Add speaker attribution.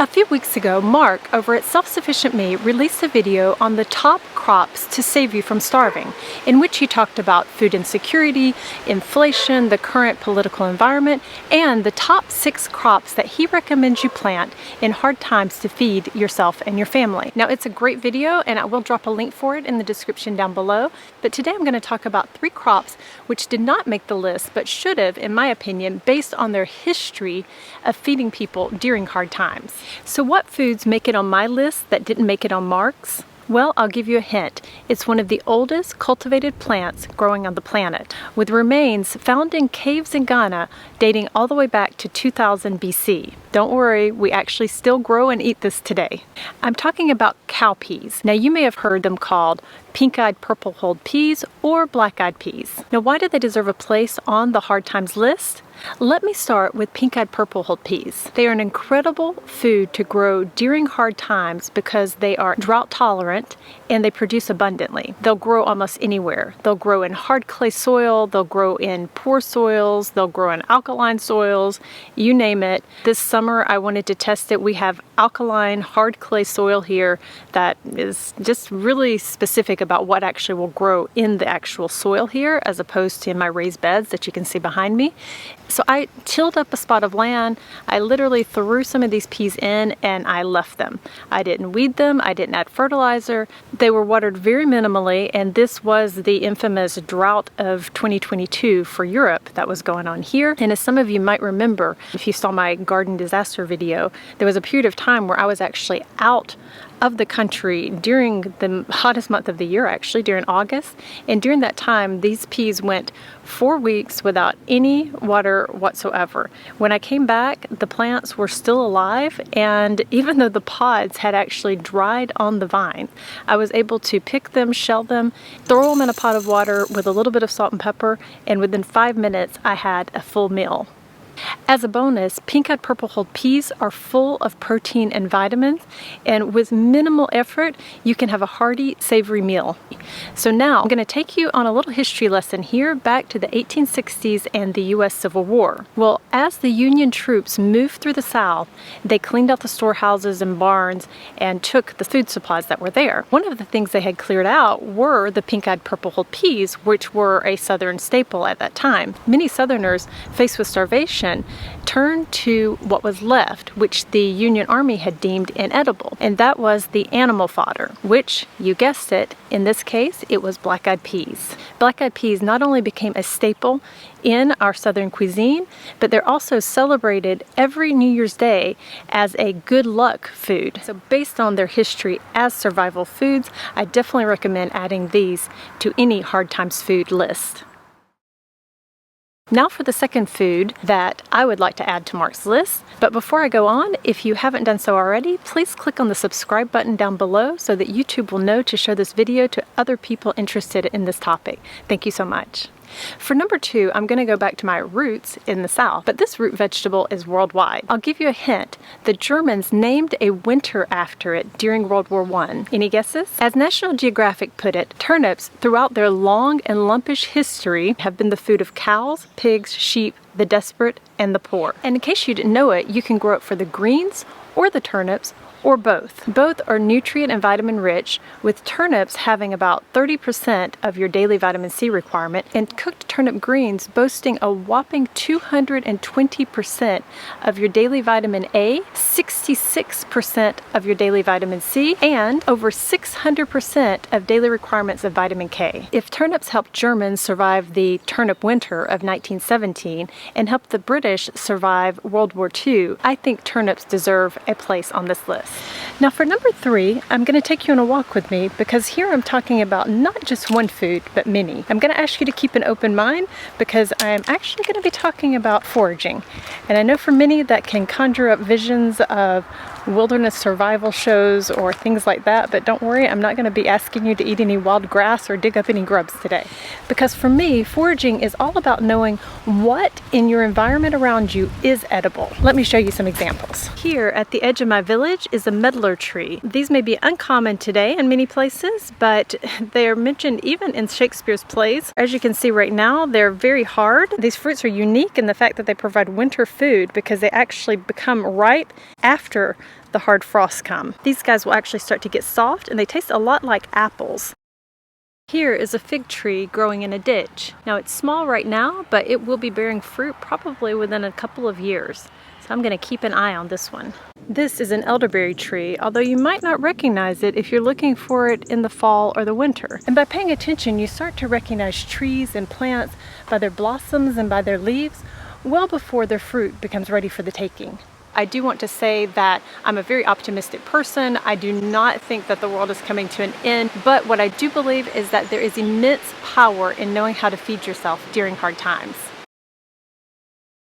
Speaker 1: A few weeks ago, Mark over at Self-Sufficient Me released a video on the top crops to save you from starving, in which he talked about food insecurity, inflation, the current political environment, and the top 6 crops that he recommends you plant in hard times to feed yourself and your family. Now, it's a great video, and I will drop a link for it in the description down below, but today I'm going to talk about 3 crops which did not make the list, but should have, in my opinion, based on their history of feeding people during hard times. So what foods make it on my list that didn't make it on Mark's? Well, I'll give you a hint. It's one of the oldest cultivated plants growing on the planet, with remains found in caves in Ghana dating all the way back to 2000 BC. Don't worry, we actually still grow and eat this today. I'm talking about cowpeas. Now, you may have heard them called pink-eyed purple-hulled peas or black-eyed peas. Now, why do they deserve a place on the hard times list? Let me start with pink-eyed purple-hulled peas. They are an incredible food to grow during hard times because they are drought tolerant and they produce abundantly. They'll grow almost anywhere. They'll grow in hard clay soil, they'll grow in poor soils, they'll grow in alkaline soils, you name it. This summer I wanted to test it. We have alkaline hard clay soil here that is just really specific about what actually will grow in the actual soil here as opposed to in my raised beds that you can see behind me. So I tilled up a spot of land, I literally threw some of these peas in and I left them. I didn't weed them, I didn't add fertilizer. They were watered very minimally, and this was the infamous drought of 2022 for Europe that was going on here. And as some of you might remember, if you saw my garden disaster video, there was a period of time where I was actually out of the country during the hottest month of the year, actually during August, and during that time these peas went 4 weeks without any water whatsoever. When I came back, the plants were still alive, and even though the pods had actually dried on the vine, I was able to pick them, shell them, throw them in a pot of water with a little bit of salt and pepper, and within 5 minutes I had a full meal. As a bonus, pink-eyed purple-hulled peas are full of protein and vitamins, and with minimal effort, you can have a hearty, savory meal. So now I'm going to take you on a little history lesson here back to the 1860s and the U.S. Civil War. Well, as the Union troops moved through the South, they cleaned out the storehouses and barns and took the food supplies that were there. One of the things they had cleared out were the pink-eyed purple-hulled peas, which were a Southern staple at that time. Many Southerners, faced with starvation, turned to what was left, which the Union Army had deemed inedible, and that was the animal fodder, which, you guessed it, in this case, it was black-eyed peas. Black-eyed peas not only became a staple in our Southern cuisine, but they're also celebrated every New Year's Day as a good luck food. So based on their history as survival foods, I definitely recommend adding these to any hard times food list. Now for the second food that I would like to add to Mark's list. But before I go on, if you haven't done so already, please click on the subscribe button down below so that YouTube will know to show this video to other people interested in this topic. Thank you so much. For number 2, I'm going to go back to my roots in the South, but this root vegetable is worldwide. I'll give you a hint. The Germans named a winter after it during World War I. Any guesses? As National Geographic put it, turnips throughout their long and lumpish history have been the food of cows, pigs, sheep, the desperate, and the poor. And in case you didn't know it, you can grow it for the greens or the turnips, or both. Both are nutrient and vitamin rich, with turnips having about 30% of your daily vitamin C requirement, and cooked turnip greens boasting a whopping 220% of your daily vitamin A, 66% of your daily vitamin C, and over 600% of daily requirements of vitamin K. If turnips helped Germans survive the turnip winter of 1917 and helped the British survive World War II, I think turnips deserve a place on this list. Now for number 3, I'm going to take you on a walk with me because here I'm talking about not just one food, but many. I'm going to ask you to keep an open mind because I'm actually going to be talking about foraging. And I know for many that can conjure up visions of wilderness survival shows or things like that, but don't worry, I'm not going to be asking you to eat any wild grass or dig up any grubs today. Because for me, foraging is all about knowing what in your environment around you is edible. Let me show you some examples. Here at the edge of my village is a medlar tree. These may be uncommon today in many places, but they are mentioned even in Shakespeare's plays. As you can see right now, they're very hard. These fruits are unique in the fact that they provide winter food because they actually become ripe after the hard frosts come. These guys will actually start to get soft, and they taste a lot like apples. Here is a fig tree growing in a ditch. Now it's small right now, but it will be bearing fruit probably within a couple of years. So I'm going to keep an eye on this one. This is an elderberry tree, although you might not recognize it if you're looking for it in the fall or the winter. And by paying attention, you start to recognize trees and plants by their blossoms and by their leaves well before their fruit becomes ready for the taking. I do want to say that I'm a very optimistic person. I do not think that the world is coming to an end, but what I do believe is that there is immense power in knowing how to feed yourself during hard times.